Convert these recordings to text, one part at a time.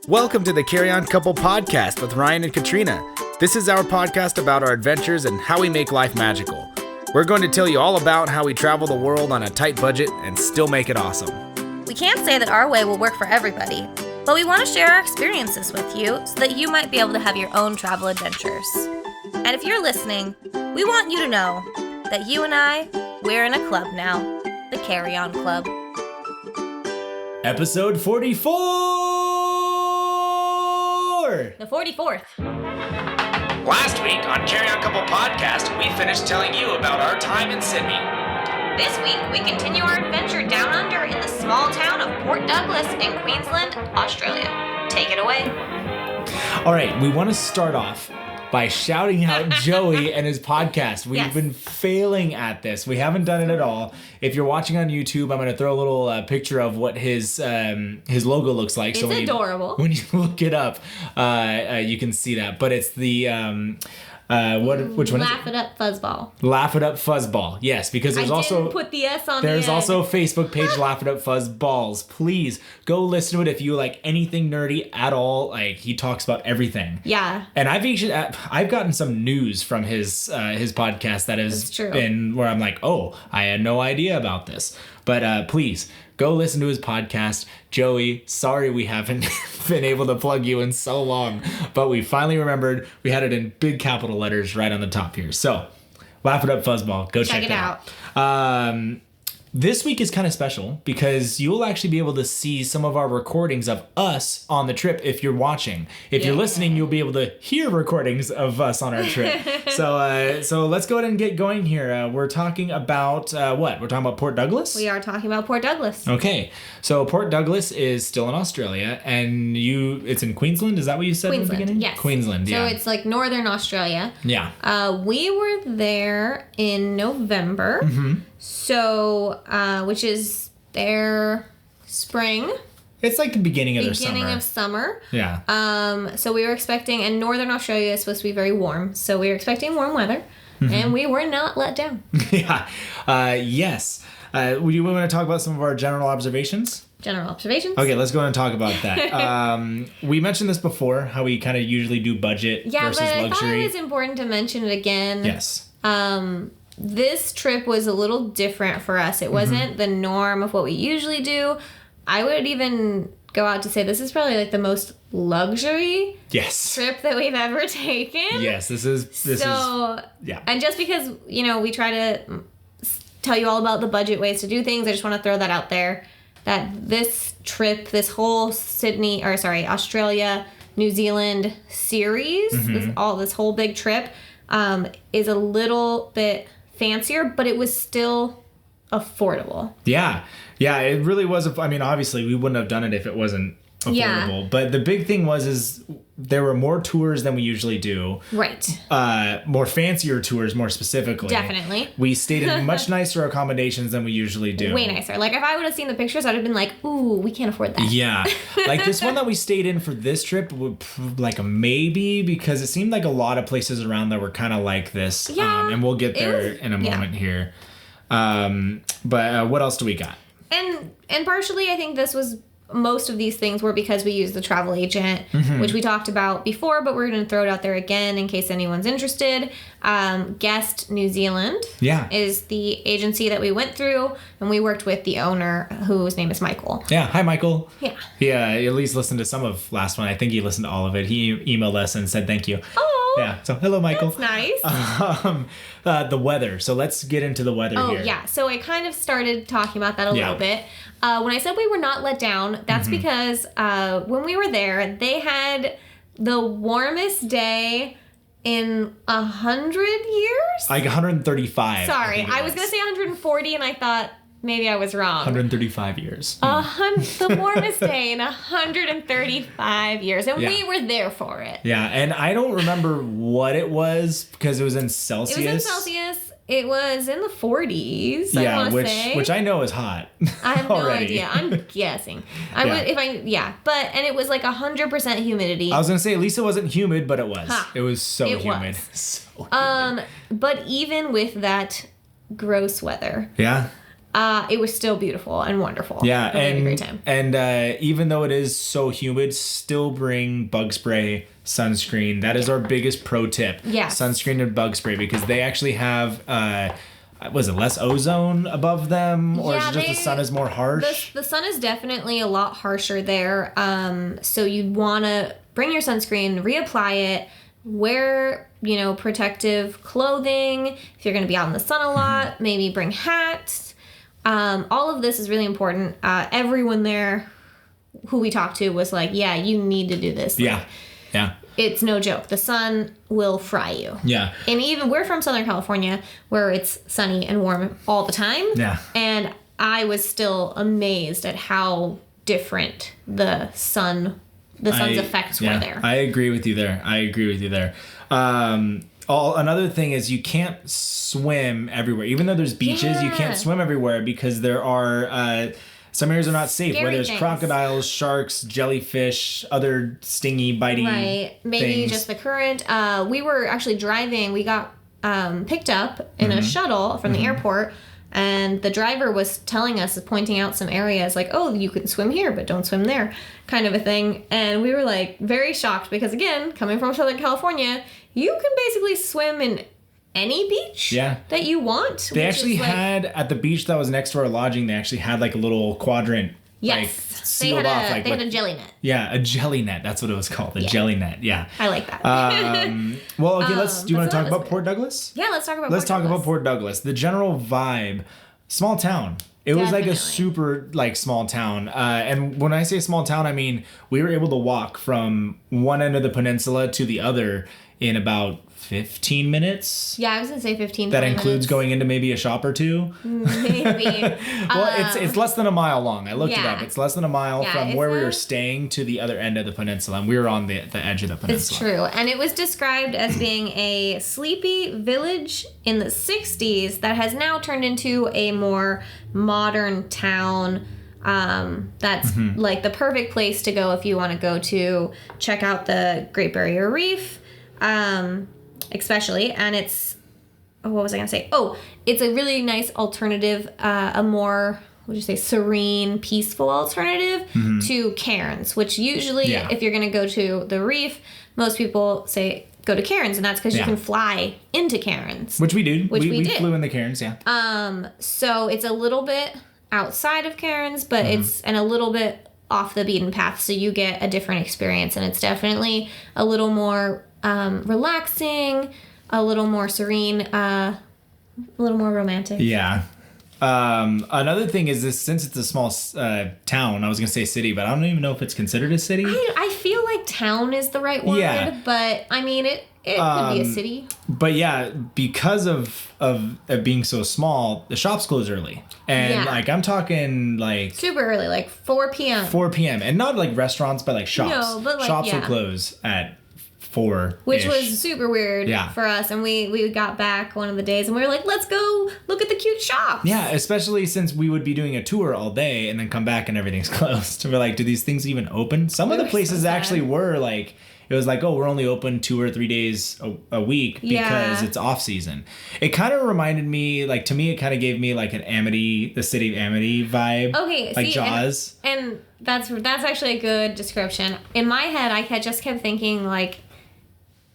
Welcome to the Carry On Couple Podcast with Ryan and Katrina. This is our podcast about our adventures and how we make life magical. We're going to tell you all about how we travel the world on a tight budget and still make it awesome. We can't say that our way will work for everybody, but we want to share our experiences with you so that you might be able to have your own travel adventures. And if you're listening, we want you to know that you and I, we're in a club now, the Carry On Club. Episode 44! The 44th. Last week on Carry On Couple Podcast, we finished telling you about our time in Sydney. This week, we continue our adventure down under in the small town of Port Douglas in Queensland, Australia. Take it away. All right, we want to start off by shouting out Joey and his podcast. We've been failing at this. We haven't done it at all. If you're watching on YouTube, I'm going to throw a little picture of what his logo looks like. It's adorable. When you look it up, you can see that. But it's the... which one is it? Laugh It Up Fuzzball. Laugh It Up Fuzzball. Yes, because there's also... put the S on There's the end. also a Facebook page, Laugh It Up Fuzzballs. Please go listen to it if you like anything nerdy at all. Like, he talks about everything. Yeah. And I've gotten some news from his podcast that has been where I'm like, oh, I had no idea about this. But please go listen to his podcast. Joey, sorry we haven't been able to plug you in so long, but we finally remembered. We had it in big capital letters right on the top here. So, Laugh It Up Fuzzball. Go check it out. This week is kind of special because you'll actually be able to see some of our recordings of us on the trip if you're watching. If you're listening, you'll be able to hear recordings of us on our trip. So let's go ahead and get going here. We're talking about what? We're talking about Port Douglas? We are talking about Port Douglas. Okay. So Port Douglas is still in Australia, and it's in Queensland? Is that what you said in the beginning? Yes. Queensland, yeah. So it's like northern Australia. Yeah. We were there in November. Mm-hmm. So, which is their spring. It's like the beginning of their summer. Beginning of summer. Yeah. So we were expecting, and northern Australia is supposed to be very warm. So we were expecting warm weather, and we were not let down. Yeah. Yes. Would you want to talk about some of our general observations? General observations? Okay, let's go ahead and talk about that. We mentioned this before, how we kind of usually do budget versus luxury. Yeah, but I thought it was important to mention it again. Yes. This trip was a little different for us. It wasn't the norm of what we usually do. I would even go out to say this is probably like the most luxury trip that we've ever taken. Yes, this is yeah. And just because, we try to tell you all about the budget ways to do things, I just want to throw that out there. That this trip, this whole Australia, New Zealand series, this whole big trip, is a little bit fancier, but it was still affordable. Yeah, it really was. Obviously, we wouldn't have done it if it wasn't affordable. Yeah. But the big thing is there were more tours than we usually do. Right. More fancier tours, more specifically. Definitely. We stayed in much nicer accommodations than we usually do. Way nicer. Like, if I would have seen the pictures, I'd have been like, ooh, we can't afford that. Yeah. Like, this one that we stayed in for this trip, like a maybe, because it seemed like a lot of places around there were kind of like this. Yeah. And we'll get there in a moment here. But what else do we got? And partially, I think this was... Most of these things were because we used the travel agent, which we talked about before, but we're going to throw it out there again in case anyone's interested. Guest New Zealand is the agency that we went through, and we worked with the owner, whose name is Michael. Yeah, hi, Michael. Yeah. He at least listened to some of last one. I think he listened to all of it. He emailed us and said thank you. Oh. Yeah, so hello, Michael. That's nice. The weather. So let's get into the weather here. Oh, yeah. So I kind of started talking about that a little bit. When I said we were not let down, that's because when we were there, they had the warmest day in 100 years? Like 135. Sorry, I was going to say 140, and I thought maybe I was wrong. 135 years. The warmest day in 135 years, and we were there for it. Yeah, and I don't remember what it was because it was in Celsius. It was in Celsius. It was in the 40s, I want to say. Which I know is hot. I have no idea. I'm guessing. And it was like 100% humidity. I was going to say, at least it wasn't humid, but it was. It was so humid. So humid. But even with that gross weather. Yeah. it was still beautiful and wonderful. Yeah, we had a great time. And even though it is so humid, still bring bug spray, sunscreen. That is our biggest pro tip. Yes. Sunscreen and bug spray, because they actually have was it less ozone above them, or is it just the sun is more harsh? The sun is definitely a lot harsher there. So you'd want to bring your sunscreen, reapply it, wear, protective clothing. If you're going to be out in the sun a lot, maybe bring hats. All of this is really important. Everyone there who we talked to was like, yeah, you need to do this. Yeah. Yeah. It's no joke. The sun will fry you. Yeah. And even we're from Southern California where it's sunny and warm all the time. Yeah. And I was still amazed at how different the sun's effects were there. I agree with you there. Another thing is you can't swim everywhere. Even though there's beaches, you can't swim everywhere because there are some areas are not safe. Where there's crocodiles, sharks, jellyfish, other stingy, biting Maybe things. just the current. We were actually driving. We got picked up in a shuttle from the airport. And the driver was telling us, pointing out some areas like, oh, you can swim here, but don't swim there, kind of a thing. And we were like very shocked because, again, coming from Southern California, you can basically swim in any beach that you want. They actually had, at the beach that was next to our lodging, they actually had like a little quadrant. Yes. Sealed off. They had a jelly net. Yeah, a jelly net. That's what it was called. A jelly net. Yeah. I like that. Well, okay, do you want to talk about Port Douglas? Yeah, let's talk about Port Douglas. The general vibe, small town. It was like a super small town. And when I say small town, I mean we were able to walk from one end of the peninsula to the other in about 15 minutes. Yeah, I was going to say 15 That includes minutes. Going into maybe a shop or two. Maybe. Well, it's less than a mile long. I looked it up. It's less than a mile from where we were staying to the other end of the peninsula. And we were on the edge of the peninsula. It's true. And it was described as being a sleepy village in the 60s that has now turned into a more modern town. That's like the perfect place to go if you want to go to check out the Great Barrier Reef. Especially, and it's, what was I going to say? Oh, it's a really nice alternative, a more, serene, peaceful alternative to Cairns, which usually, if you're going to go to the reef, most people say go to Cairns, and that's because you can fly into Cairns. Which we did. We flew into Cairns, So it's a little bit outside of Cairns, but it's a little bit off the beaten path, so you get a different experience, and it's definitely a little more relaxing, a little more serene, a little more romantic. Yeah. Another thing is this, since it's a small town, I was going to say city, but I don't even know if it's considered a city. I feel like town is the right word, but I mean, it could be a city. But yeah, because of it being so small, the shops close early. And I'm talking super early, like 4 p.m. 4 p.m. And not like restaurants, but shops. No, but shops will close at 4, which was super weird for us. And we got back one of the days and we were like, let's go look at the cute shops. Yeah, especially since we would be doing a tour all day and then come back and everything's closed. We're like, do these things even open? Some of the places actually were like, it was like, oh, we're only open 2 or 3 days a week because it's off season. It kind of reminded me, to me, it kind of gave me like an Amity, the city of Amity vibe. Okay, like Jaws. And that's actually a good description. In my head, I just kept thinking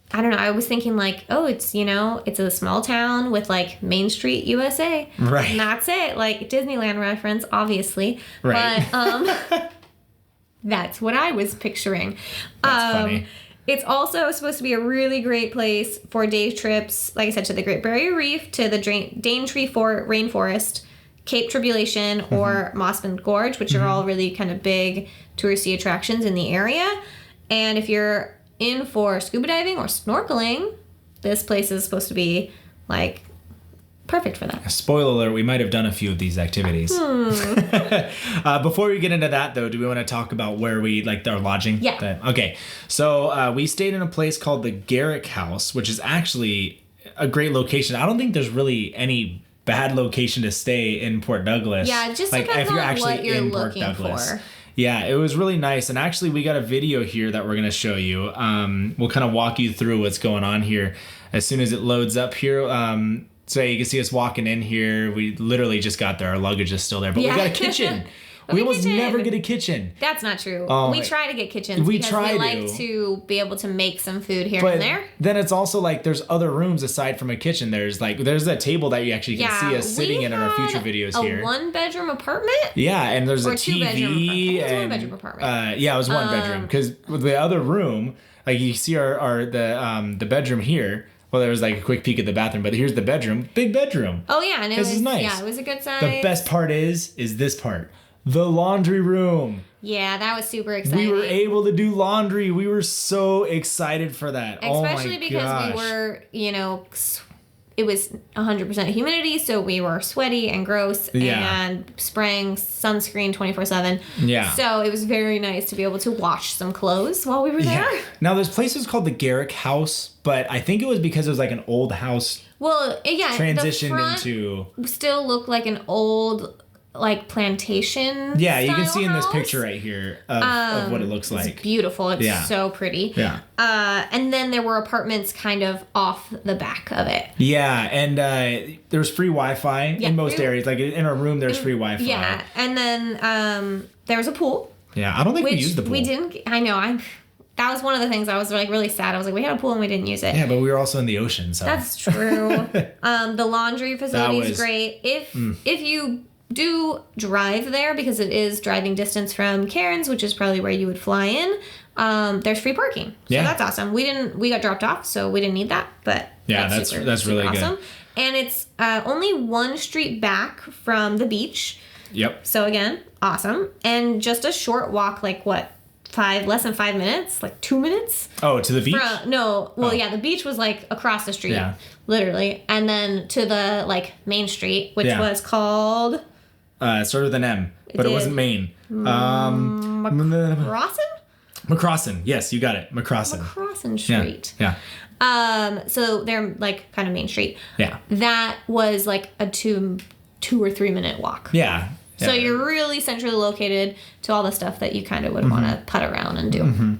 I don't know. I was thinking oh, it's, it's a small town with Main Street, USA. Right. And that's it. Disneyland reference, obviously. Right. But, that's what I was picturing. That's funny. It's also supposed to be a really great place for day trips, like I said, to the Great Barrier Reef, to the Daintree Rainforest, Cape Tribulation, or Mossman Gorge, which are all really kind of big touristy attractions in the area. And if you're in for scuba diving or snorkeling, this place is supposed to be perfect for that. Spoiler alert, we might have done a few of these activities. Before we get into that, though, do we want to talk about where we, our lodging? Yeah. Okay. So we stayed in a place called the Garrick House, which is actually a great location. I don't think there's really any bad location to stay in Port Douglas. Yeah, just depends on what you're looking for. Yeah, it was really nice. And actually, we got a video here that we're going to show you. We'll kind of walk you through what's going on here as soon as it loads up here. So you can see us walking in here. We literally just got there. Our luggage is still there, but we got a kitchen. We almost never get a kitchen. That's not true. We try to get kitchens because we like to be able to make some food here and there. Then it's also like there's other rooms aside from a kitchen. There's a table that you actually can see us sitting in our future videos here. A 1-bedroom apartment? Yeah, and there's a TV. It was a 1-bedroom apartment. Yeah, it was 1 bedroom because the other room, like you see the bedroom here. Well, there was like a quick peek at the bathroom, but here's the bedroom. Big bedroom. Oh yeah, and this is nice. Yeah, it was a good size. The best part is this part. The laundry room. Yeah, that was super exciting. We were able to do laundry. We were so excited for that. Especially because we were, it was 100% humidity, so we were sweaty and gross and spraying sunscreen 24/7. Yeah. So it was very nice to be able to wash some clothes while we were there. Yeah. Now, this place is called the Garrick House, but I think it was because it was like an old house. Well, yeah. Transitioned the front into. Still looked like an old, like, plantation. Yeah, you can see in this picture right here of what it looks like. It's beautiful. It's so pretty. Yeah. And then there were apartments kind of off the back of it. Yeah, and there was free Wi-Fi in most areas. Like in our room, there's free Wi-Fi. Yeah, and then there was a pool. Yeah, I don't think we used the pool. We didn't. I know. That was one of the things I was like really sad. I was like, we had a pool and we didn't use it. Yeah, but we were also in the ocean, so. That's true. The laundry facility is great. If you do drive there, because it is driving distance from Cairns, which is probably where you would fly in, there's free parking. So that's awesome. We got dropped off, so we didn't need that, but that's really awesome. Good. And it's only 1 street back from the beach. Yep. So again, awesome. And just a short walk, like what? Less than 5 minutes, like 2 minutes. Oh, to the beach? The beach was like across the street, literally, and then to the like main street, which was called. It started with an M, but it wasn't Main. McCrossin. Yes, you got it. McCrossin Street. Yeah. So they're like kind of main street. Yeah. That was like a 2 or 3 minute walk. Yeah. So you're really centrally located to all the stuff that you kind of would want to putt around and do. Mm-hmm.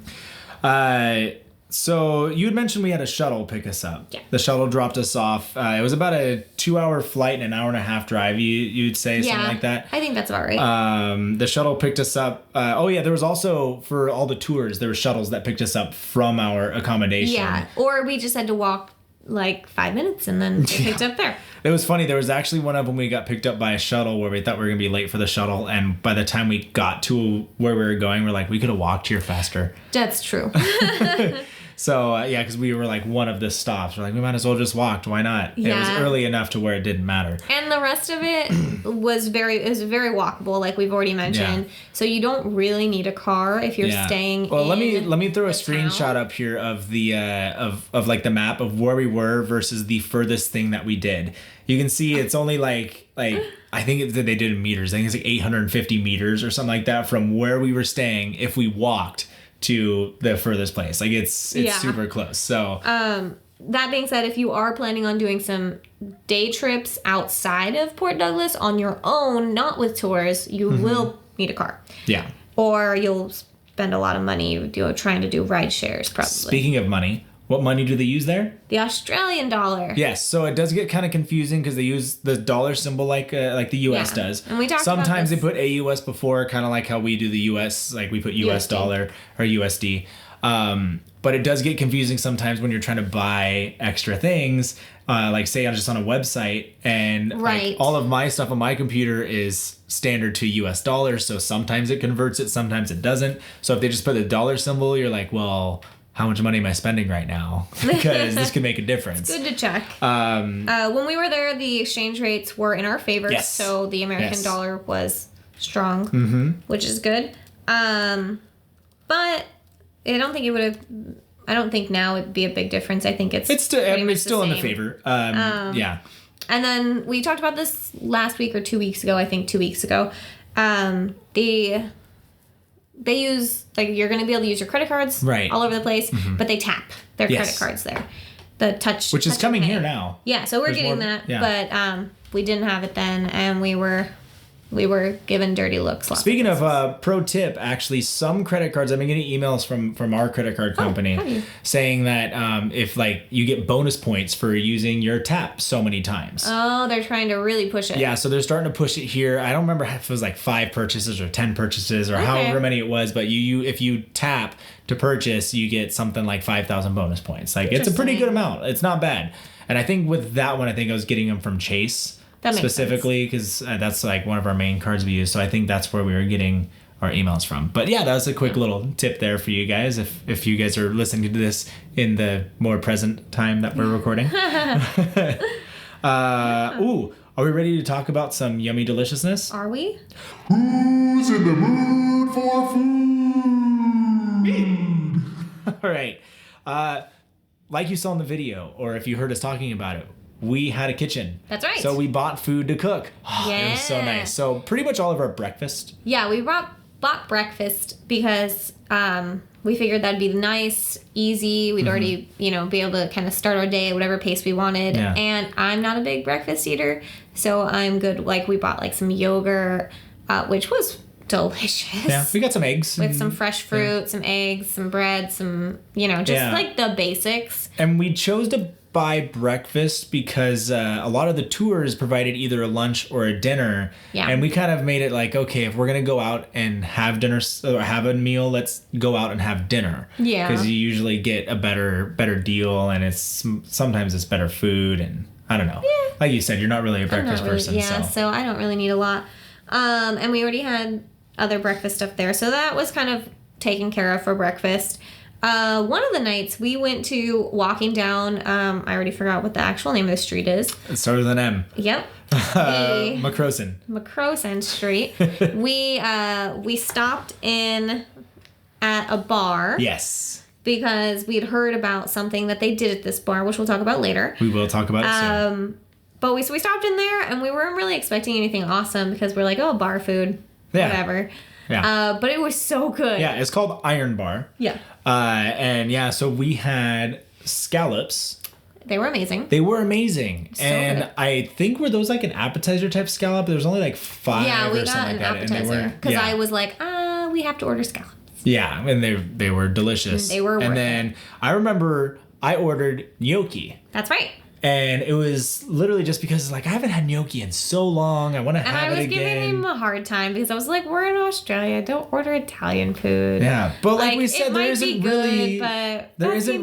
So you had mentioned we had a shuttle pick us up. Yeah. The shuttle dropped us off. It was about a 2-hour flight and an hour and a half drive. You'd say something like that. I think that's about right. The shuttle picked us up. There was also for all the tours there were shuttles that picked us up from our accommodation. Yeah, or we just had to walk like 5 minutes and then picked up there. It was funny. There was actually one of them we got picked up by a shuttle where we thought we were going to be late for the shuttle. And by the time we got to where we were going, we're like, we could have walked here faster. That's true. So, because we were like one of the stops. We're like, we might as well just walked. Why not? Yeah. It was early enough to where it didn't matter. And the rest of it was very walkable, like we've already mentioned. Yeah. So you don't really need a car if you're staying Well, let me throw a screenshot up here of the of like the map of where we were versus the furthest thing that we did. You can see it's only like I think they did in meters. I think it's like 850 meters or something like that from where we were staying if we walked to the furthest place. Like it's super close. So that being said, if you are planning on doing some day trips outside of Port Douglas on your own, not with tours, you will need a car. Yeah. Or you'll spend a lot of money trying to do ride shares, probably. Speaking of money, what money do they use there? The Australian dollar. Yes, so it does get kind of confusing because they use the dollar symbol like the U.S. does. And we talked Sometimes about they put AUS before, kind of like how we do the U.S. Like we put U.S. USD. dollar or USD. But it does get confusing sometimes when you're trying to buy extra things. Like say I'm just on a website and like, all of my stuff on my computer is standard to US dollars. So sometimes it converts it, sometimes it doesn't. So if they just put the dollar symbol, you're like, well, how much money am I spending right now? Because this could make a difference. It's good to check. When we were there, the exchange rates were in our favor. Yes. So the American dollar was strong, which is good. But I don't think it would have. I don't think now it'd be a big difference. I think it's still in the favor. Yeah. And then we talked about this last week or 2 weeks ago. I think 2 weeks ago. They use you're going to be able to use your credit cards all over the place, but they tap their credit cards there. The touch, which is coming here now. Yeah, so we're getting that, but we didn't have it then, and we were we were given dirty looks. Speaking of pro tip, actually, some credit cards, I've been getting emails from our credit card company saying that if like you get bonus points for using your tap so many times. Oh, they're trying to really push it. Yeah, so they're starting to push it here. I don't remember if it was like 5 purchases or 10 purchases or however many it was, but if you tap to purchase, you get something like 5,000 bonus points. Like it's a pretty good amount. It's not bad. And I think with that one, I think I was getting them from Chase. Specifically because that's like one of our main cards we use, so I think that's where we were getting our emails from. But yeah, that was a quick little tip there for you guys if you guys are listening to this in the more present time that we're recording. Are we ready to talk about some yummy deliciousness? Are we? Who's in the mood for food? All right, like you saw in the video, or if you heard us talking about it, we had a kitchen. That's right. So we bought food to cook. It was so nice. So pretty much all of our breakfast. Yeah, we bought breakfast because we figured that'd be nice, easy. We'd already, be able to kind of start our day at whatever pace we wanted. Yeah. And I'm not a big breakfast eater, so I'm good. Like we bought like some yogurt, which was delicious. Yeah, we got some eggs. With some fresh fruit, some eggs, some bread, some, just like the basics. And we chose to buy breakfast because a lot of the tours provided either a lunch or a dinner. Yeah. And we kind of made it like, okay, if we're going to go out and have dinner or have a meal, let's go out and have dinner. Yeah. Because you usually get a better deal and sometimes it's better food and I don't know. Yeah. Like you said, you're not really a breakfast person. Yeah, so I don't really need a lot. And we already had other breakfast stuff there. So that was kind of taken care of for breakfast. One of the nights we went to walking down, I already forgot what the actual name of the street is. It starts with an M. Yep. Macrosen Street. We stopped in at a bar. Yes. Because we'd heard about something that they did at this bar, which we'll talk about later. We will talk about it soon. But we stopped in there and we weren't really expecting anything awesome because we're like, oh, bar food, whatever. Yeah. But it was so good. Yeah, it's called Iron Bar. Yeah. So we had scallops. They were amazing. So and good. I think were those like an appetizer type scallop? There was only like 5 or something like that. Yeah, we got an appetizer. Because I was like, we have to order scallops. Yeah, and they were delicious. They were worth then I remember I ordered gnocchi. That's right. And it was literally just because like I haven't had gnocchi in so long. I want to have it again. And I was giving him a hard time because I was like, we're in Australia. Don't order Italian food. Yeah. But like we said, there isn't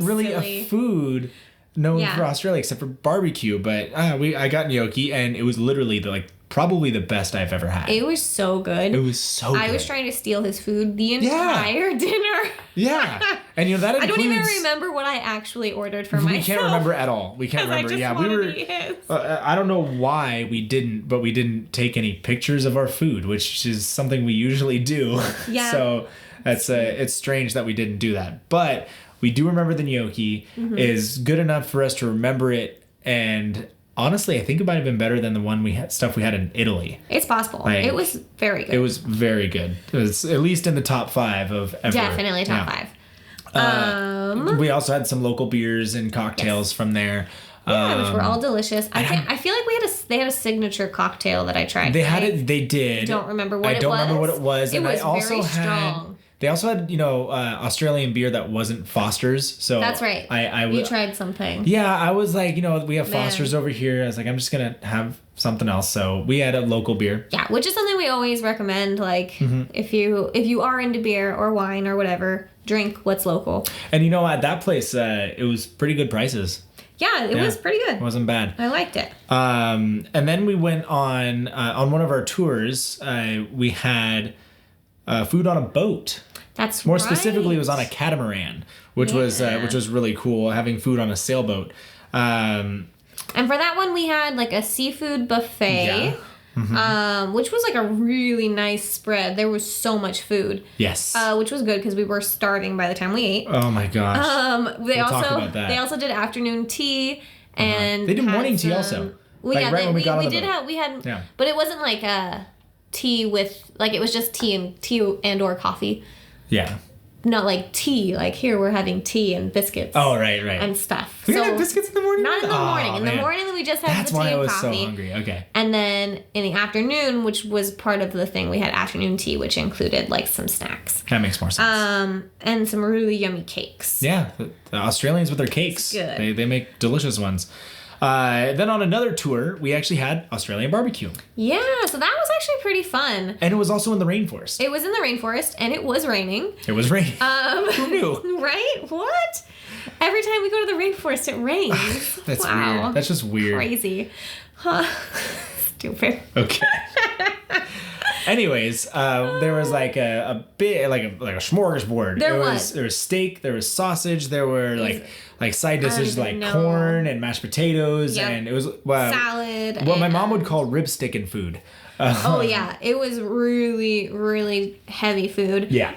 really a food known for Australia except for barbecue. But I got gnocchi and it was literally probably the best I've ever had. It was so good. It was so good. I was trying to steal his food the entire dinner. Yeah. And that includes... I don't even remember what I actually ordered for myself. We can't remember at all. We can't remember. I don't know why we didn't take any pictures of our food, which is something we usually do. Yeah. So it's strange that we didn't do that. But we do remember the gnocchi is good enough for us to remember it. And honestly, I think it might have been better than the one we had in Italy. It's possible. It was very good. It was very good. It was at least in the top 5 of ever. Definitely top 5. We also had some local beers and cocktails from there. Yeah, which were all delicious. I feel like they had a signature cocktail that I tried. They did. I don't remember what it was. I don't remember what it was. It was very strong. They also had, Australian beer that wasn't Foster's. So that's right. You tried something. Yeah, I was like, we have Foster's over here. I was like, I'm just going to have something else. So we had a local beer. Yeah, which is something we always recommend. Like, if you are into beer or wine or whatever, drink what's local. And, at that place, it was pretty good prices. Yeah, it was pretty good. It wasn't bad. I liked it. And then we went on one of our tours. We had food on a boat. That's more specifically, it was on a catamaran, which was really cool. Having food on a sailboat. And for that one, we had like a seafood buffet, which was like a really nice spread. There was so much food. Yes. Which was good because we were starving by the time we ate. Oh my gosh. They also did afternoon tea and they did morning tea also. Well, yeah, when we got on the boat. But it wasn't like tea with it was just tea and or coffee. Yeah. not like tea. Like here we're having tea and biscuits. Oh, right. And stuff. We didn't have biscuits in the morning? Not in the morning. In the morning we just had the tea and coffee. That's why I was so hungry. Okay. And then in the afternoon, which was part of the thing, we had afternoon tea, which included like some snacks. That makes more sense. And some really yummy cakes. Yeah, the Australians with their cakes. It's good. They make delicious ones. Then on another tour, we actually had Australian barbecue. Yeah, so that was actually pretty fun. And it was also in the rainforest. It was in the rainforest, and it was raining. It was raining. Who knew? Right? What? Every time we go to the rainforest, it rains. That's weird. That's just weird. Crazy. Huh. Stupid. Okay. Anyways, there was like a bit like a smorgasbord. There was steak, there was sausage, there were like side dishes like corn and mashed potatoes, and it was salad. What my mom would call rib stickin' food. Oh yeah, it was really, really heavy food. Yeah.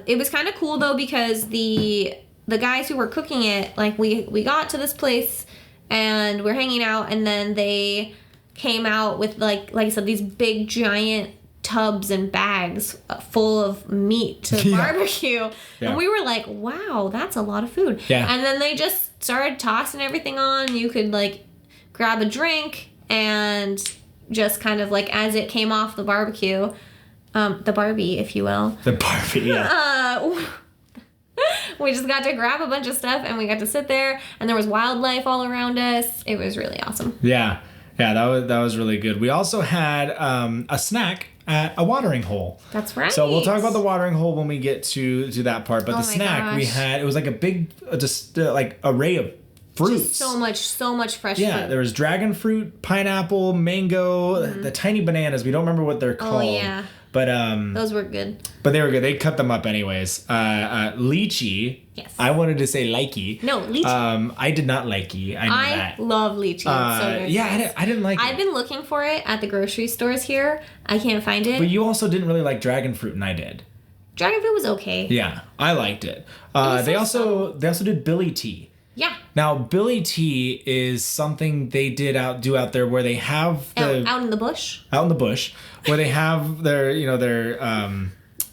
It was kind of cool though because the guys who were cooking it, like we got to this place and we're hanging out, and then they came out with like I said, these big giant tubs and bags full of meat to barbecue. And we were like, wow, that's a lot of food. Yeah. And then they just started tossing everything on. You could like grab a drink and just kind of like as it came off the barbecue, the Barbie, if you will. The Barbie, yeah. We just got to grab a bunch of stuff and we got to sit there, and there was wildlife all around us. It was really awesome. Yeah. Yeah, that was really good. We also had a snack at a watering hole. That's right. So we'll talk about the watering hole when we get to that part. But the snack we had, it was like a big, like array of fruits. Just so much fresh fruit. Yeah, there was dragon fruit, pineapple, mango, the tiny bananas. We don't remember what they're called. Oh yeah. But those were good. But they were good. They cut them up anyways. Lychee. Yes. I wanted to say likey. No, lychee. I did not likey. I know that. I love lychee. It's so good. Yeah, I didn't like it. I've been looking for it at the grocery stores here. I can't find it. But you also didn't really like dragon fruit, and I did. Dragon fruit was okay. Yeah, I liked it. They also did billy tea. Yeah. Now, billy tea is something they do out there where they have out in the bush. Out in the bush, where they have their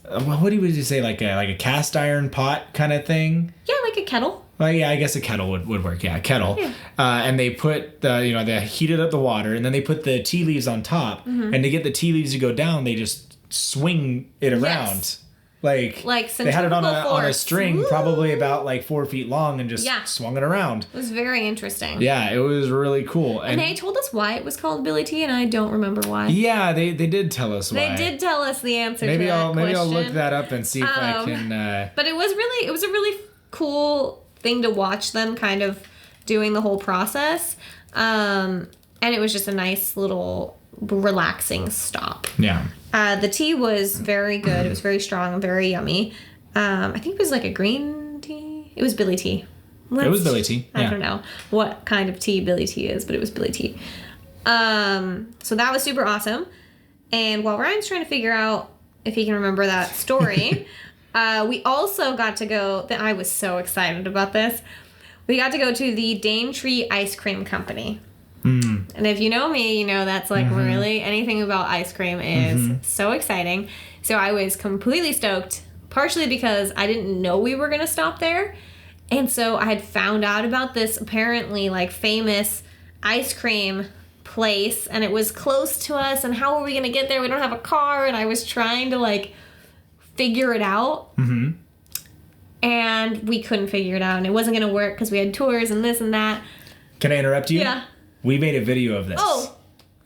what do you say, like a cast iron pot kind of thing? Yeah, like a kettle. Well, yeah, I guess a kettle would work. Yeah, a kettle. Yeah. And they put they heated up the water, and then they put the tea leaves on top. Mm-hmm. And to get the tea leaves to go down, they just swing it around. Yes. Like they had it on a string. Woo! Probably about like 4 feet long, and just swung it around. It was very interesting. Yeah, it was really cool. And they told us why it was called billy tea, and I don't remember why. Yeah, they did tell us why. They did tell us the answer to that question. Maybe I'll look that up and see if I can... But it was a really cool thing to watch them kind of doing the whole process. And it was just a nice little relaxing stop. Yeah. The tea was very good. It was very strong and very yummy. I think it was like a green tea. It was billy tea. It was billy tea. I don't know what kind of tea billy tea is, but it was billy tea. So that was super awesome. And while Ryan's trying to figure out if he can remember that story, we also got to go. I was so excited about this. We got to go to the Daintree Ice Cream Company. And if you know me, you know that's like really anything about ice cream is so exciting. So I was completely stoked, partially because I didn't know we were going to stop there. And so I had found out about this apparently like famous ice cream place, and it was close to us, and how are we going to get there? We don't have a car. And I was trying to like figure it out. And we couldn't figure it out, and it wasn't going to work because we had tours and this and that. Can I interrupt you? Yeah. We made a video of this. Oh,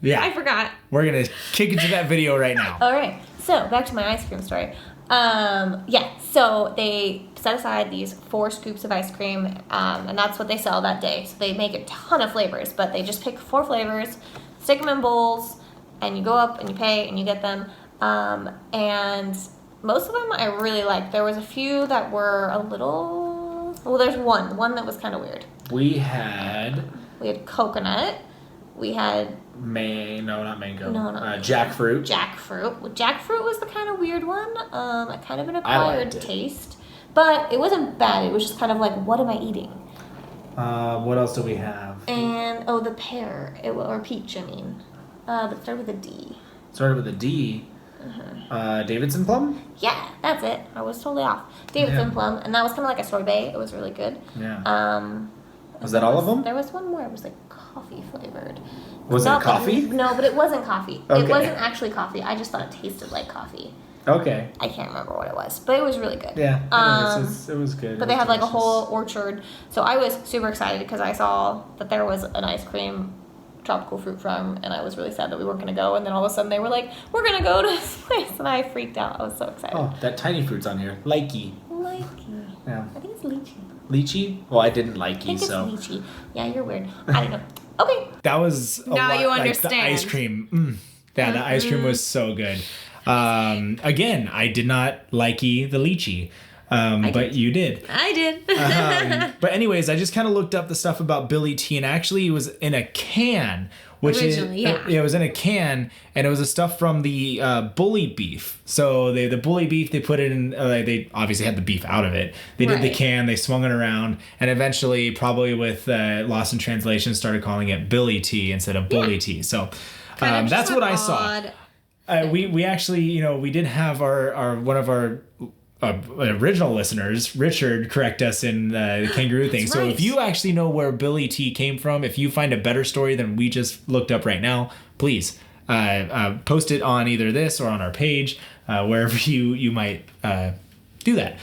yeah. I forgot. We're going to kick into that video right now. All right. So, back to my ice cream story. So they set aside these 4 scoops of ice cream, and that's what they sell that day. So they make a ton of flavors, but they just pick 4 flavors, stick them in bowls, and you go up and you pay and you get them. And most of them I really liked. There was a few that were a little... Well, there's one that was kind of weird. We had coconut. We had... not mango. No. Jackfruit. Jackfruit was the kind of weird one. Kind of an acquired taste. But it wasn't bad. It was just kind of like, what am I eating? What else do we have? And, the pear. Or peach, I mean. But it started with a D. Started with a D? Davidson plum? Yeah, that's it. I was totally off. Davidson plum, and that was kind of like a sorbet. It was really good. Yeah. Was that all of them? There was one more. It was like coffee flavored. Was it coffee? No, but it wasn't coffee. Okay. It wasn't actually coffee. I just thought it tasted like coffee. Okay. I can't remember what it was, but it was really good. Yeah, it was good. But they had like a whole orchard, so I was super excited because I saw that there was an ice cream tropical fruit farm, and I was really sad that we weren't going to go. And then all of a sudden they were like, "We're going to go to this place," and I freaked out. I was so excited. Oh, that tiny fruit's on here, likey. Yeah. I think it's lychee. Lychee? Well, I didn't like you, so. I think it's lychee. Yeah, you're weird. I don't know. Okay. That was now you understand. Like the ice cream. Yeah, the ice cream was so good. Again, I did not likey the lychee. But you did. I did. But anyways, I just kind of looked up the stuff about Billy Tea, and actually it was in a can. It was in a can, and it was the stuff from the bully beef. So the bully beef, they put it in, they obviously had the beef out of it. They did the can, they swung it around, and eventually, probably with Lost in Translation, started calling it Billy Tea instead of bully tea. So that's what I saw. We actually, we did have our one of our original listeners, Richard, correct us in the kangaroo thing. So if you actually know where Billy T came from, if you find a better story than we just looked up right now, please post it on either this or on our page, wherever you might do that.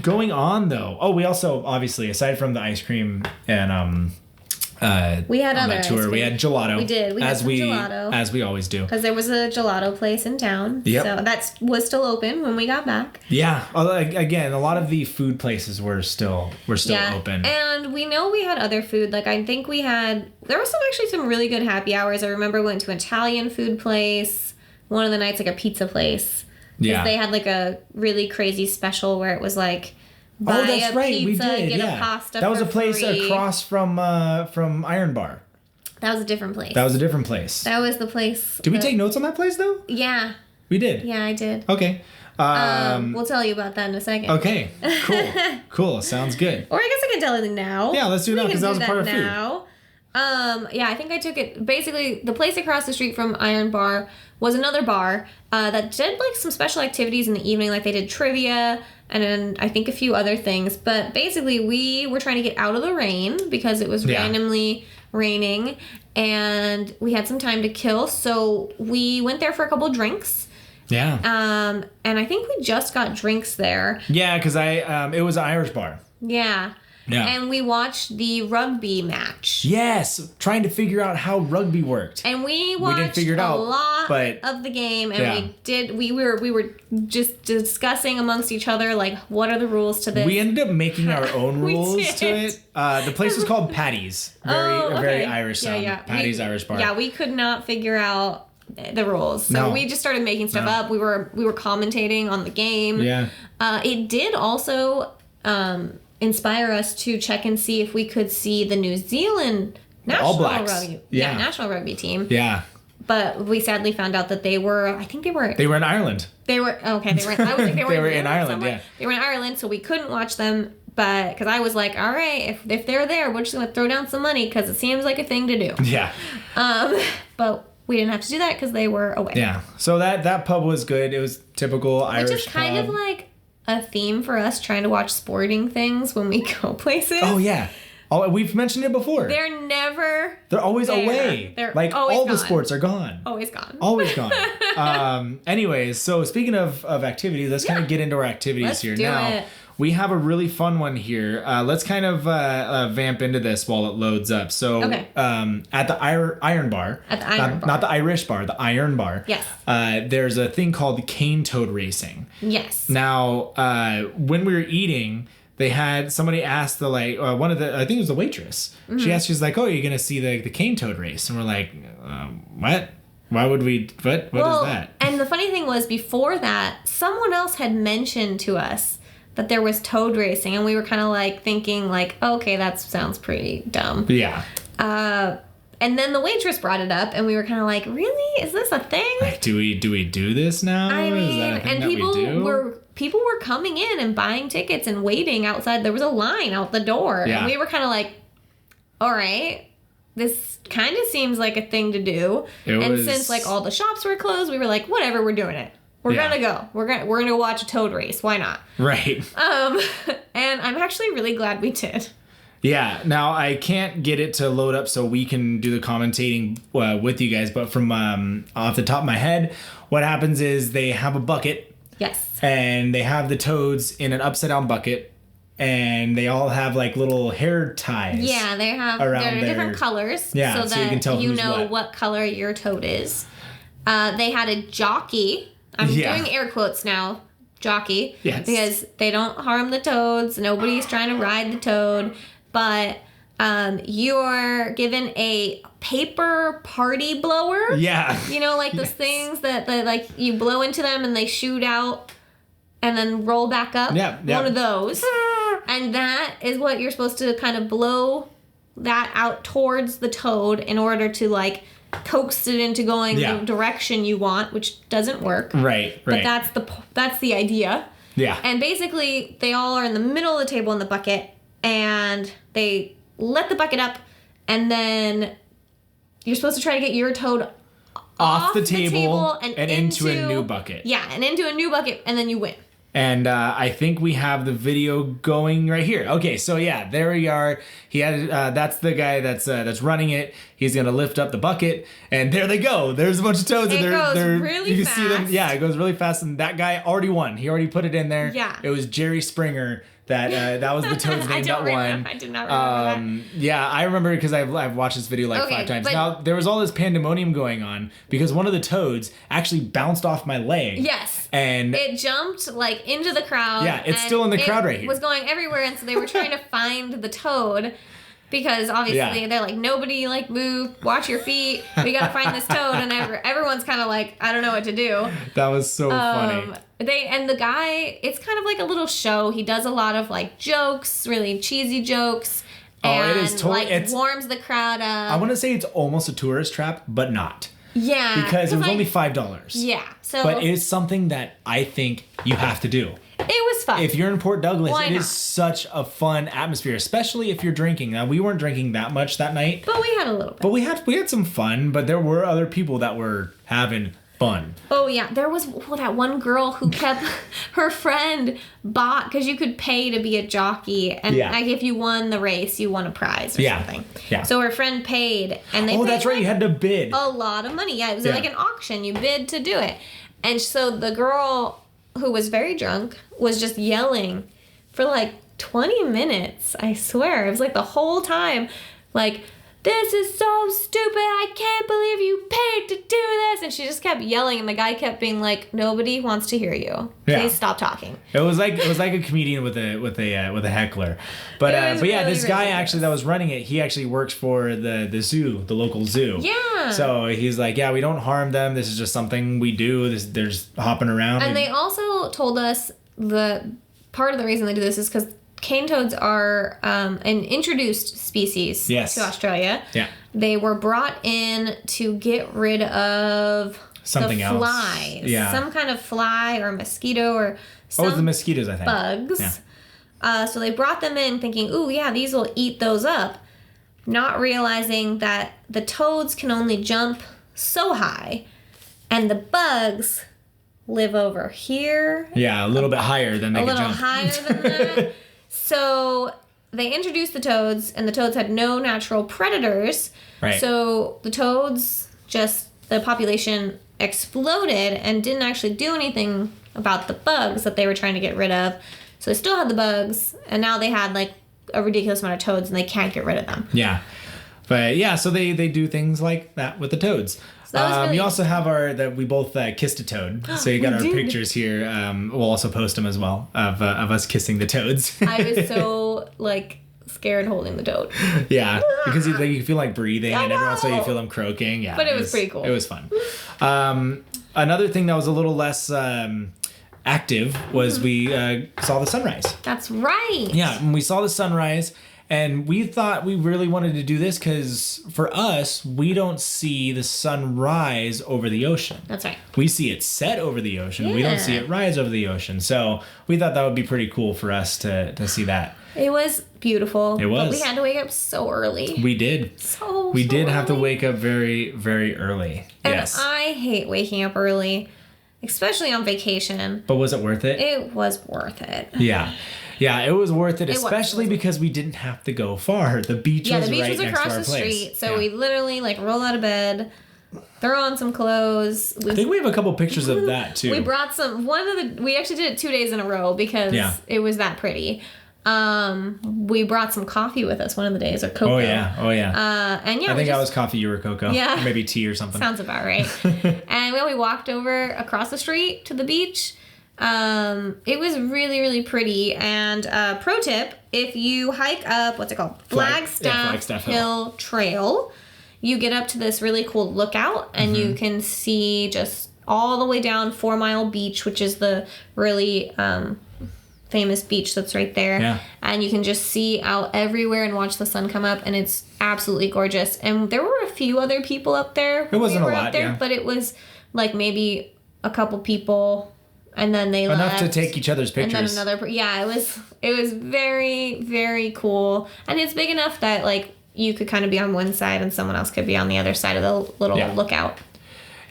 Going on though, we also obviously, aside from the ice cream and we had other tour. We had gelato. We did. We had some gelato. As we always do. Because there was a gelato place in town. Yep. So that was still open when we got back. Yeah. Again, a lot of the food places were still open. And we know we had other food. Like I think there was some really good happy hours. I remember we went to an Italian food place. One of the nights, like a pizza place. Yeah. They had like a really crazy special where it was like, buy that's right. Pizza, we did. Get yeah. a pasta. That was for a place free. Across from Iron Bar. That was a different place. That was the place. Did we take notes on that place though? Yeah. We did. Yeah, I did. Okay. We'll tell you about that in a second. Okay. Cool. Sounds good. Or I guess I can tell you now. Yeah, let's do that because that was a part of food. Yeah, I think I took it. Basically, the place across the street from Iron Bar was another bar that did like some special activities in the evening, like they did trivia and then I think a few other things. But basically, we were trying to get out of the rain because it was randomly raining, and we had some time to kill, so we went there for a couple drinks. Yeah. And I think we just got drinks there. Yeah, because it was an Irish bar. Yeah. Yeah. And we watched the rugby match. Yes, trying to figure out how rugby worked. And we watched a lot of the game, and we were just discussing amongst each other like what are the rules to this. We ended up making our own rules to it. The place was called Paddy's. Very Irish sound. Yeah. Paddy's Irish bar. Yeah, we could not figure out the rules, so we just started making stuff up. We were commentating on the game. Yeah. It did also inspire us to check and see if we could see the New Zealand national rugby team. Yeah. But we sadly found out that they were in Ireland. They were in Ireland. They were in Ireland, yeah. They were in Ireland, so we couldn't watch them, but because I was like, all right, if they're there, we're just going to throw down some money because it seems like a thing to do. Yeah. But we didn't have to do that because they were away. Yeah. So that pub was good. It was typical Irish pub. Which is kind of like a theme for us trying to watch sporting things when we go places. Oh, yeah. We've mentioned it before. They're always away. They're like always all gone. the sports are gone. Always gone. Always gone. Anyways, so speaking of activities, let's kind of get into our activities here now. We have a really fun one here. Let's kind of vamp into this while it loads up. So at the Iron Bar, not the Irish bar, the Iron Bar. Yes. There's a thing called cane toad racing. Yes. Now, when we were eating, they had somebody asked one of the, I think it was the waitress. Mm-hmm. She asked, she's like, "Oh, you're gonna see the cane toad race?" And we're like, "What? Why would we? What is that?" And the funny thing was, before that, someone else had mentioned to us that there was toad racing, and we were kind of like thinking like, okay, that sounds pretty dumb. Yeah. And then the waitress brought it up, and we were kind of like, really? Is this a thing? Like, do we do this now? I mean, is that a thing and people were coming in and buying tickets and waiting outside. There was a line out the door, and we were kind of like, all right, this kind of seems like a thing to do. Since like all the shops were closed, we were like, whatever, we're doing it. We're gonna go. We're gonna go watch a toad race. Why not? Right. And I'm actually really glad we did. Yeah. Now I can't get it to load up so we can do the commentating with you guys, but from off the top of my head, what happens is they have a bucket. Yes. And they have the toads in an upside down bucket, and they all have like little hair ties. Yeah, they're different colors. Yeah, so that you can tell you who's know what color your toad is. They had a jockey. I'm doing air quotes now, jockey. Yes. Because they don't harm the toads. Nobody's trying to ride the toad. But you're given a paper party blower. Yeah. You know, like those things that like you blow into them and they shoot out and then roll back up. Yeah. One of those. And that is what you're supposed to kind of blow that out towards the toad in order to like coax it into going the direction you want, which doesn't work. Right. But that's the idea. Yeah. And basically, they all are in the middle of the table in the bucket, and they let the bucket up, and then you're supposed to try to get your toad off the table and into a new bucket. Yeah, and into a new bucket, and then you win. And I think we have the video going right here. Okay, so yeah, there we are. He had that's the guy that's running it. He's gonna lift up the bucket, and there they go. There's a bunch of toads, and they're really you fast. can see them. Yeah, it goes really fast, and that guy already won. He already put it in there. Yeah, it was Jerry Springer. That was the toad's name that won. I did not remember that. Yeah, I remember because I've watched this video like 5 times. Now, there was all this pandemonium going on because one of the toads actually bounced off my leg. Yes. And it jumped like into the crowd. Yeah, it's still in the crowd right here. It was going everywhere, and so they were trying to find the toad. Because obviously they're like, nobody like move, watch your feet. We gotta find this toad, and everyone's kind of like, I don't know what to do. That was so funny. The guy, it's kind of like a little show. He does a lot of like jokes, really cheesy jokes. And it is totally like warms the crowd up. I want to say it's almost a tourist trap, but not. Yeah. Because it was only $5. Yeah. So. But it's something that I think you have to do. It was fun. If you're in Port Douglas, it is such a fun atmosphere, especially if you're drinking. Now, we weren't drinking that much that night. But we had a little bit. But we had some fun, but there were other people that were having fun. Oh, yeah. There was that one girl who kept her friend bought, because you could pay to be a jockey. And like if you won the race, you won a prize or something. Yeah. So her friend paid. And they paid that's right. You had to bid. A lot of money. Yeah. It was like an auction. You bid to do it. And so the girl, who was very drunk, was just yelling for like 20 minutes. I swear. It was like the whole time. Like, this is so stupid. I can't believe you paid to do this. And she just kept yelling, and the guy kept being like, nobody wants to hear you. Please stop talking. It was like a comedian with a heckler. But yeah, this guy actually that was running it, he actually works for the zoo, the local zoo. Yeah. So he's like, yeah, we don't harm them. This is just something we do. There's hopping around. And they also told us the part of the reason they do this is because cane toads are an introduced species to Australia. Yeah. They were brought in to get rid of something the else. Flies. Yeah. Some kind of fly or mosquito or some it's the mosquitoes, I think. Bugs. Yeah. So they brought them in thinking, ooh, yeah, these will eat those up. Not realizing that the toads can only jump so high, and the bugs live over here. Yeah, a little bit higher than they can jump. A little higher than that. So they introduced the toads, and the toads had no natural predators. Right. So the toads, the population exploded and didn't actually do anything about the bugs that they were trying to get rid of. So they still had the bugs, and now they had like a ridiculous amount of toads, and they can't get rid of them. Yeah. But yeah, so they do things like that with the toads. So we also have that we both kissed a toad. So you got our pictures here. We'll also post them as well of us kissing the toads. I was so scared holding the toad. Yeah, because you feel like breathing, and every once in a while you feel them croaking. Yeah, but it was pretty cool. It was fun. Another thing that was a little less active was we saw the sunrise. That's right. Yeah, and we saw the sunrise. And we thought we really wanted to do this because for us, we don't see the sun rise over the ocean. That's right. We see it set over the ocean. Yeah. We don't see it rise over the ocean. So we thought that would be pretty cool for us to see that. It was beautiful. It was. But we had to wake up so early. We did. We did have to wake up very, very early. And yes. I hate waking up early, especially on vacation. But was it worth it? It was worth it. Yeah. Yeah, it was worth it, especially because we didn't have to go far. The beach was right next to our place. Yeah, the beach was across the street. So we literally roll out of bed, throw on some clothes. I think we have a couple pictures of that too. We brought we actually did it 2 days in a row because it was that pretty. We brought some coffee with us one of the days, or cocoa. Oh yeah. And I think I was coffee, you were cocoa. Yeah. Or maybe tea or something. Sounds about right. And we walked over across the street to the beach. It was really, really pretty. And pro tip, if you hike up, what's it called? Flagstaff Hill Trail, you get up to this really cool lookout and you can see just all the way down 4 Mile Beach, which is the really famous beach that's right there. Yeah. And you can just see out everywhere and watch the sun come up, and it's absolutely gorgeous. And there were a few other people up there. It wasn't a lot, but it was maybe a couple people. And then they enough left, to take each other's pictures. And then it was very, very cool. And it's big enough that you could kind of be on one side and someone else could be on the other side of the little lookout.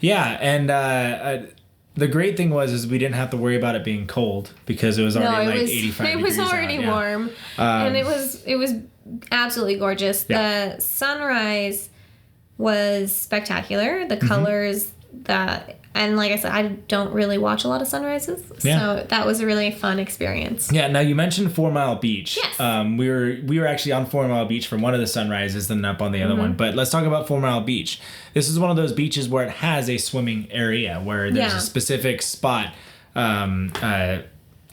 Yeah, and the great thing was we didn't have to worry about it being cold because it was already 85 degrees. It was already warm, and it was absolutely gorgeous. The sunrise was spectacular. The colors and like I said, I don't really watch a lot of sunrises, so that was a really fun experience. Yeah. Now you mentioned 4 Mile Beach. Yes. We were actually on 4 Mile Beach for one of the sunrises, then up on the other one. But let's talk about 4 Mile Beach. This is one of those beaches where it has a swimming area where there's a specific spot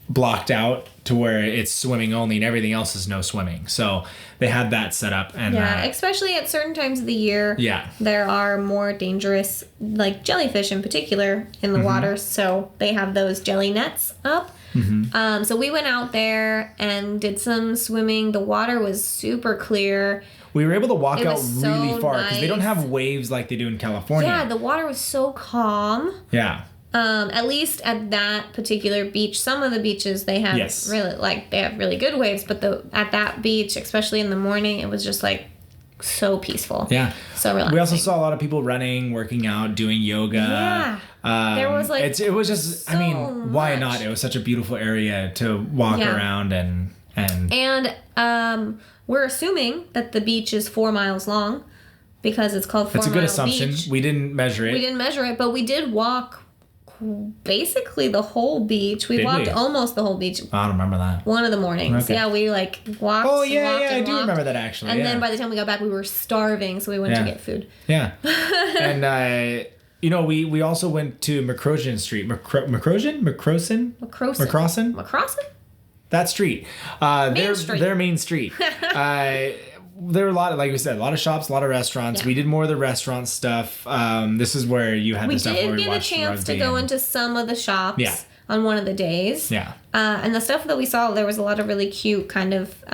blocked out to where it's swimming only and everything else is no swimming. So they had that set up. And especially at certain times of the year, there are more dangerous, like jellyfish in particular, in the water. So they have those jelly nets up. So we went out there and did some swimming. The water was super clear. We were able to walk out really far because they don't have waves like they do in California. Yeah, the water was so calm. Yeah. At least at that particular beach. Some of the beaches they have they have really good waves, but at that beach, especially in the morning, it was just so peaceful. Yeah. So relaxing. We also saw a lot of people running, working out, doing yoga. Yeah. There was it was just why not? It was such a beautiful area to walk around and we're assuming that the beach is 4 miles long because it's called 4 Mile Beach. That's a good assumption. We didn't measure it. But we did walk basically the whole beach. We walked almost the whole beach. I don't remember that. One of the mornings. Okay. Yeah, we walked. Oh yeah, I do remember that actually. And then by the time we got back, we were starving, so we went to get food. Yeah. And we also went to McCrossen Street. McCrossen? That street. Their main street. There were a lot of, like we said, a lot of shops, a lot of restaurants. Yeah. We did more of the restaurant stuff. This is where you had the stuff where we watched rugby. We did get a chance to go into some of the shops on one of the days. Yeah. And the stuff that we saw, there was a lot of really cute kind of,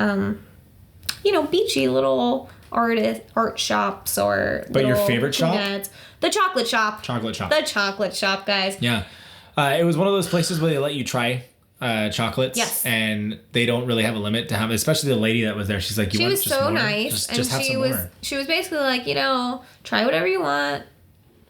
beachy little art shops or But your favorite shop? The chocolate shop. The chocolate shop, guys. Yeah. It was one of those places where they let you try chocolates. Yes. And they don't really have a limit to have, especially the lady that was there. She's like, she was so nice. Just have some more. She was basically like, try whatever you want.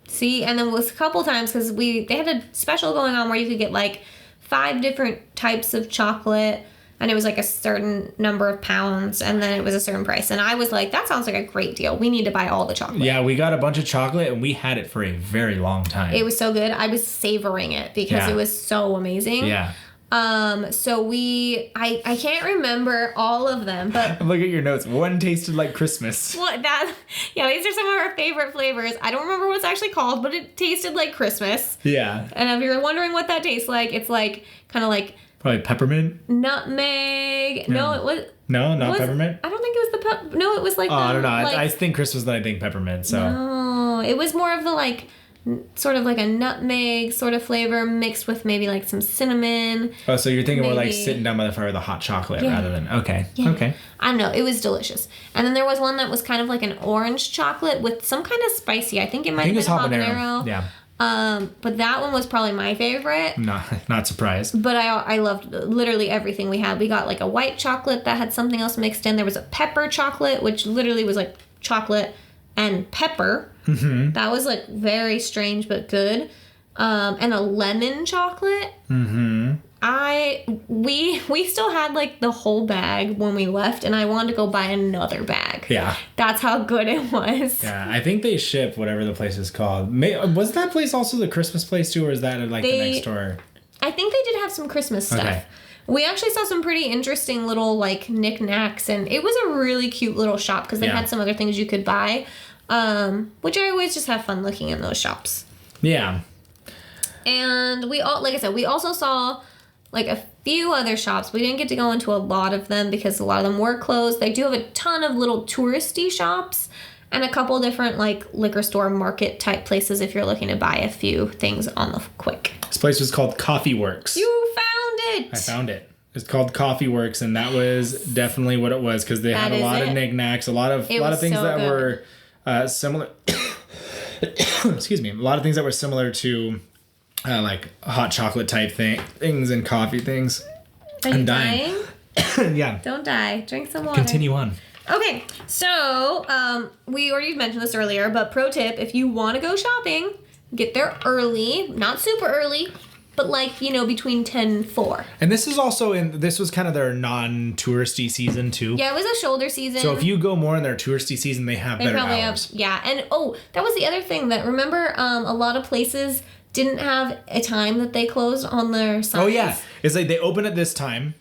See, and then it was a couple times because they had a special going on where you could get 5 different types of chocolate. And it was a certain number of pounds, and then it was a certain price. And I was like, that sounds like a great deal. We need to buy all the chocolate. Yeah, we got a bunch of chocolate, and we had it for a very long time. It was so good. I was savoring it because it was so amazing. Yeah. So I can't remember all of them, but look at your notes. One tasted like Christmas. These are some of our favorite flavors. I don't remember what it's actually called, but it tasted like Christmas. Yeah. And if you're wondering what that tastes like, it's kind of probably peppermint? Nutmeg. No, it was... No, not peppermint? I don't think it was the... No, it was I don't know. I think Christmas, then I think peppermint, so... No, it was more of the, sort of like a nutmeg sort of flavor mixed with maybe like some cinnamon. Oh, so you're thinking more like sitting down by the fire with a hot chocolate rather than, okay. I don't know. It was delicious. And then there was one that was kind of like an orange chocolate with some kind of spicy. I think it might have been habanero. Yeah. But that one was probably my favorite. Not surprised. But I loved literally everything we had. We got like a white chocolate that had something else mixed in. There was a pepper chocolate, which literally was like chocolate and pepper. Mm-hmm. That was like very strange but good. And a lemon chocolate. Mm-hmm. We still had like the whole bag when we left, and I wanted to go buy another bag. Yeah. That's how good it was. Yeah, I think they ship whatever the place is called. Was that place also the Christmas place too, or is that like the next door? I think they did have some Christmas stuff. Okay. We actually saw some pretty interesting little like knickknacks, and it was a really cute little shop because they had some other things you could buy, which I always just have fun looking in those shops. Yeah. And we also saw like a few other shops. We didn't get to go into a lot of them because a lot of them were closed. They do have a ton of little touristy shops and a couple different like liquor store market type places if you're looking to buy a few things on the quick. This place was called Coffee Works. You found it! I found it. It's called Coffee Works, and that was definitely what it was because they had a lot of knickknacks, a lot of things that were similar. Excuse me, a lot of things that were similar to like hot chocolate type things and coffee things. Are you dying? Yeah. Don't die. Drink some water. Continue on. Okay, so we already mentioned this earlier, but pro tip: if you want to go shopping, get there early, not super early. But like, between 10 and 4. And this is also this was kind of their non-touristy season too. Yeah, it was a shoulder season. So if you go more in their touristy season, they have better hours. Yeah, and that was the other thing that, remember, a lot of places didn't have a time that they closed on their signs. Oh yeah, it's like they open at this time.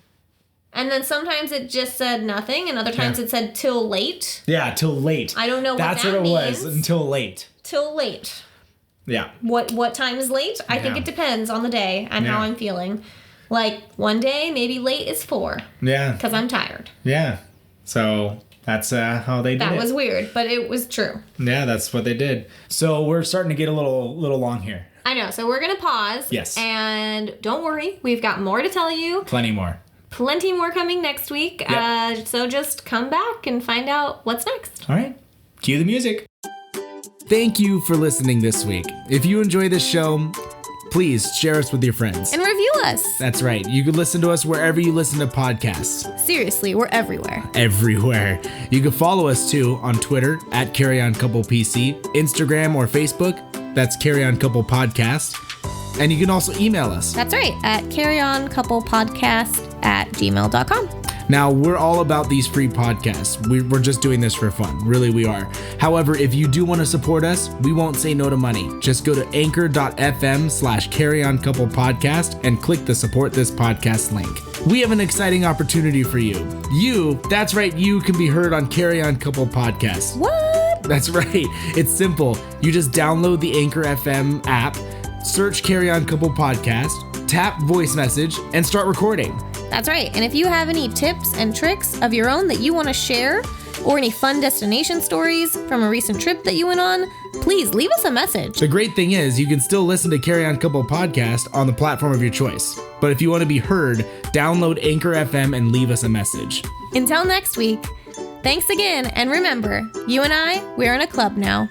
And then sometimes it just said nothing, and other times it said till late. Yeah, till late. I don't know what that means. That's what it was, until late. Till late. Yeah. What time is late? I think it depends on the day and how I'm feeling. Like, one day, maybe late is 4. Yeah. Because I'm tired. Yeah. So that's how they did it. That was weird, but it was true. Yeah, that's what they did. So we're starting to get a little long here. I know. So we're going to pause. Yes. And don't worry. We've got more to tell you. Plenty more coming next week. Yep. So just come back and find out what's next. All right. Cue the music. Thank you for listening this week. If you enjoy this show, please share us with your friends. And review us. That's right. You can listen to us wherever you listen to podcasts. Seriously, we're everywhere. Everywhere. You can follow us too on Twitter at CarryOnCouplePC, Instagram or Facebook. That's Carry On Couple Podcast. And you can also email us. That's right. At carryoncouplepodcast@gmail.com. Now, we're all about these free podcasts. We're just doing this for fun. Really, we are. However, if you do want to support us, we won't say no to money. Just go to anchor.fm/carryoncouplepodcast and click the support this podcast link. We have an exciting opportunity for you. That's right, you can be heard on Carry On Couple Podcast. What? That's right. It's simple. You just download the Anchor FM app, search Carry On Couple Podcast, tap voice message, and start recording. That's right. And if you have any tips and tricks of your own that you want to share, or any fun destination stories from a recent trip that you went on, please leave us a message. The great thing is you can still listen to Carry On Couple Podcast on the platform of your choice. But if you want to be heard, download Anchor FM and leave us a message. Until next week, thanks again. And remember, you and I, we're in a club now.